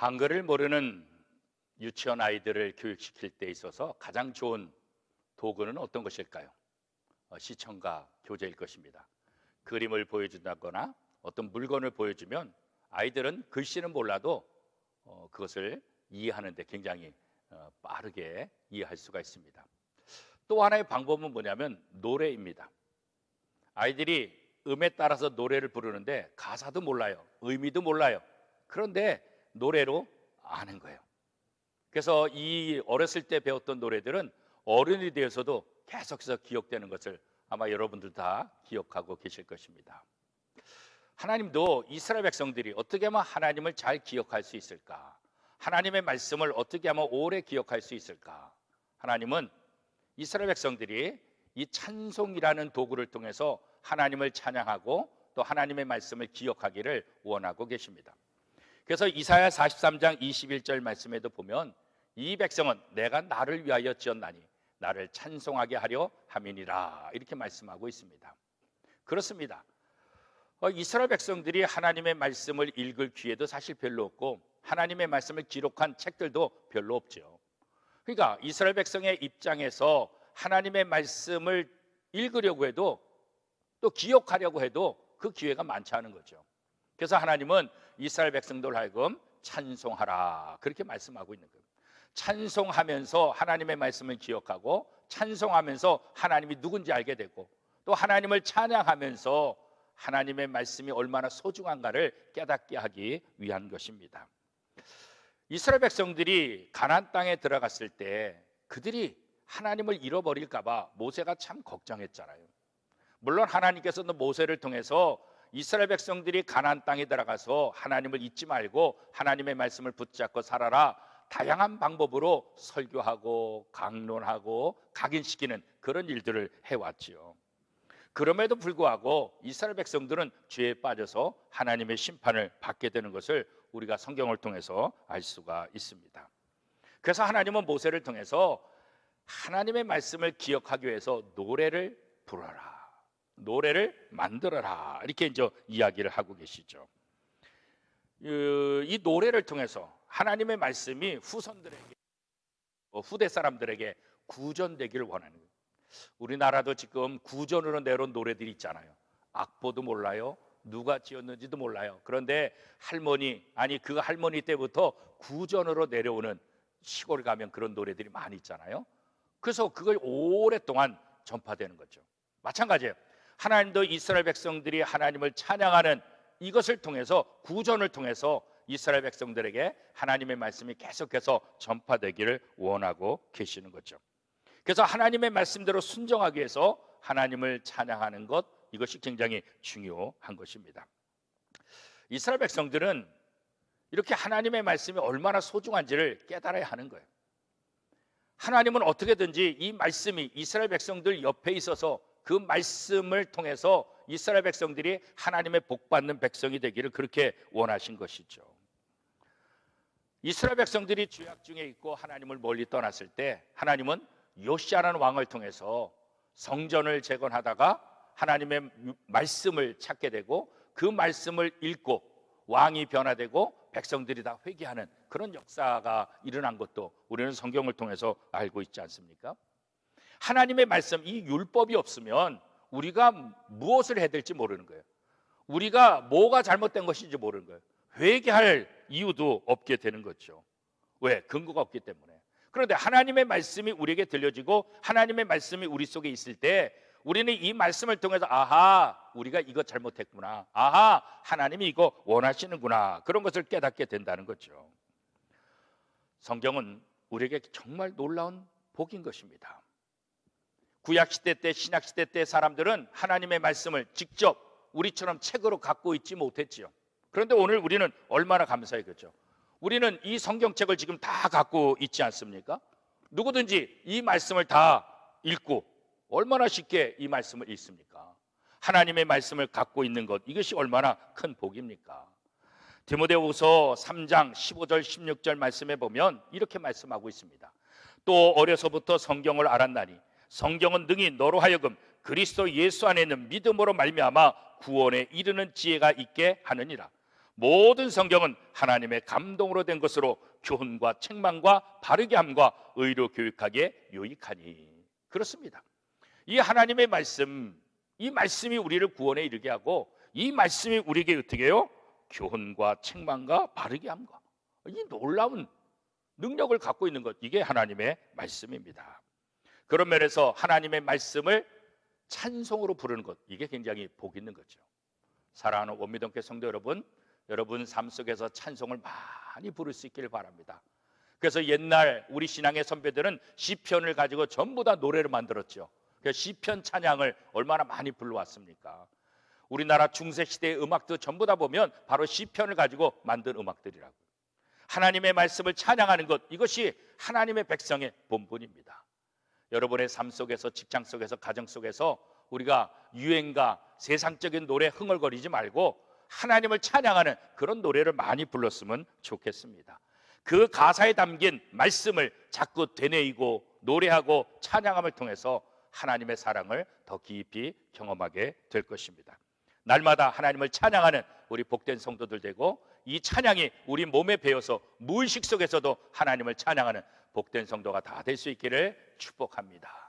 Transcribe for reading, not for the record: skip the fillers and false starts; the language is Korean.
한글을 모르는 유치원 아이들을 교육시킬 때 있어서 가장 좋은 도구는 어떤 것일까요? 시청과 교재일 것입니다. 그림을 보여준다거나 어떤 물건을 보여주면 아이들은 글씨는 몰라도 그것을 이해하는 데 굉장히 빠르게 이해할 수가 있습니다. 또 하나의 방법은 뭐냐면 노래입니다. 아이들이 음에 따라서 노래를 부르는데 가사도 몰라요. 의미도 몰라요. 그런데 노래로 아는 거예요. 그래서 이 어렸을 때 배웠던 노래들은 어른이 되어서도 계속해서 기억되는 것을 아마 여러분들 다 기억하고 계실 것입니다. 하나님도 이스라엘 백성들이 어떻게 하면 하나님을 잘 기억할 수 있을까? 하나님의 말씀을 어떻게 하면 오래 기억할 수 있을까? 하나님은 이스라엘 백성들이 이 찬송이라는 도구를 통해서 하나님을 찬양하고 또 하나님의 말씀을 기억하기를 원하고 계십니다. 그래서 이사야 43장 21절 말씀에도 보면 이 백성은 내가 나를 위하여 지었나니 나를 찬송하게 하려 함이니라 이렇게 말씀하고 있습니다. 그렇습니다. 이스라엘 백성들이 하나님의 말씀을 읽을 기회도 사실 별로 없고 하나님의 말씀을 기록한 책들도 별로 없죠. 그러니까 이스라엘 백성의 입장에서 하나님의 말씀을 읽으려고 해도 또 기억하려고 해도 그 기회가 많지 않은 거죠. 그래서 하나님은 이스라엘 백성들 하여금 찬송하라 그렇게 말씀하고 있는 거예요. 찬송하면서 하나님의 말씀을 기억하고 찬송하면서 하나님이 누군지 알게 되고 또 하나님을 찬양하면서 하나님의 말씀이 얼마나 소중한가를 깨닫게 하기 위한 것입니다. 이스라엘 백성들이 가나안 땅에 들어갔을 때 그들이 하나님을 잃어버릴까 봐 모세가 참 걱정했잖아요. 물론 하나님께서는 모세를 통해서 이스라엘 백성들이 가나안 땅에 들어가서 하나님을 잊지 말고 하나님의 말씀을 붙잡고 살아라 다양한 방법으로 설교하고 강론하고 각인시키는 그런 일들을 해왔지요. 그럼에도 불구하고 이스라엘 백성들은 죄에 빠져서 하나님의 심판을 받게 되는 것을 우리가 성경을 통해서 알 수가 있습니다. 그래서 하나님은 모세를 통해서 하나님의 말씀을 기억하기 위해서 노래를 부르라, 노래를 만들어라 이렇게 이제 이야기를 하고 계시죠. 이 노래를 통해서 하나님의 말씀이 후손들에게 후대 사람들에게 구전되기를 원하는 거예요. 우리나라도 지금 구전으로 내려온 노래들이 있잖아요. 악보도 몰라요. 누가 지었는지도 몰라요. 그런데 그 할머니 때부터 구전으로 내려오는 시골 가면 그런 노래들이 많이 있잖아요. 그래서 그걸 오랫동안 전파되는 거죠. 마찬가지예요. 하나님도 이스라엘 백성들이 하나님을 찬양하는 이것을 통해서 구전을 통해서 이스라엘 백성들에게 하나님의 말씀이 계속해서 전파되기를 원하고 계시는 거죠. 그래서 하나님의 말씀대로 순종하기 위해서 하나님을 찬양하는 것 이것이 굉장히 중요한 것입니다. 이스라엘 백성들은 이렇게 하나님의 말씀이 얼마나 소중한지를 깨달아야 하는 거예요. 하나님은 어떻게든지 이 말씀이 이스라엘 백성들 옆에 있어서 그 말씀을 통해서 이스라엘 백성들이 하나님의 복받는 백성이 되기를 그렇게 원하신 것이죠. 이스라엘 백성들이 죄악 중에 있고 하나님을 멀리 떠났을 때 하나님은 요시아라는 왕을 통해서 성전을 재건하다가 하나님의 말씀을 찾게 되고 그 말씀을 읽고 왕이 변화되고 백성들이 다 회개하는 그런 역사가 일어난 것도 우리는 성경을 통해서 알고 있지 않습니까? 하나님의 말씀, 이 율법이 없으면 우리가 무엇을 해야 될지 모르는 거예요. 우리가 뭐가 잘못된 것인지 모르는 거예요. 회개할 이유도 없게 되는 거죠. 왜? 근거가 없기 때문에. 그런데 하나님의 말씀이 우리에게 들려지고 하나님의 말씀이 우리 속에 있을 때 우리는 이 말씀을 통해서 아하, 우리가 이거 잘못했구나. 아하, 하나님이 이거 원하시는구나. 그런 것을 깨닫게 된다는 거죠. 성경은 우리에게 정말 놀라운 복인 것입니다. 구약시대 때, 신약시대 때 사람들은 하나님의 말씀을 직접 우리처럼 책으로 갖고 있지 못했지요. 그런데 오늘 우리는 얼마나 감사해요, 그렇죠? 우리는 이 성경책을 지금 다 갖고 있지 않습니까? 누구든지 이 말씀을 다 읽고 얼마나 쉽게 이 말씀을 읽습니까? 하나님의 말씀을 갖고 있는 것, 이것이 얼마나 큰 복입니까? 디모데후서 3장 15절 16절 말씀에 보면 이렇게 말씀하고 있습니다. 또 어려서부터 성경을 알았나니 성경은 능히 너로 하여금 그리스도 예수 안에 있는 믿음으로 말미암아 구원에 이르는 지혜가 있게 하느니라. 모든 성경은 하나님의 감동으로 된 것으로 교훈과 책망과 바르게 함과 의로 교육하기에 유익하니. 그렇습니다. 이 하나님의 말씀, 이 말씀이 우리를 구원에 이르게 하고 이 말씀이 우리에게 어떻게 해요? 교훈과 책망과 바르게 함과 이 놀라운 능력을 갖고 있는 것, 이게 하나님의 말씀입니다. 그런 면에서 하나님의 말씀을 찬송으로 부르는 것, 이게 굉장히 복 있는 거죠. 사랑하는 원미동교 성도 여러분, 여러분 삶 속에서 찬송을 많이 부를 수 있기를 바랍니다. 그래서 옛날 우리 신앙의 선배들은 시편을 가지고 전부 다 노래를 만들었죠. 그래서 시편 찬양을 얼마나 많이 불러왔습니까? 우리나라 중세시대의 음악도 전부 다 보면 바로 시편을 가지고 만든 음악들이라고. 하나님의 말씀을 찬양하는 것, 이것이 하나님의 백성의 본분입니다. 여러분의 삶 속에서, 직장 속에서, 가정 속에서 우리가 유행가, 세상적인 노래 흥얼거리지 말고 하나님을 찬양하는 그런 노래를 많이 불렀으면 좋겠습니다. 그 가사에 담긴 말씀을 자꾸 되뇌이고 노래하고 찬양함을 통해서 하나님의 사랑을 더 깊이 경험하게 될 것입니다. 날마다 하나님을 찬양하는 우리 복된 성도들 되고, 이 찬양이 우리 몸에 배어서 무의식 속에서도 하나님을 찬양하는 복된 성도가 다 될 수 있기를 축복합니다.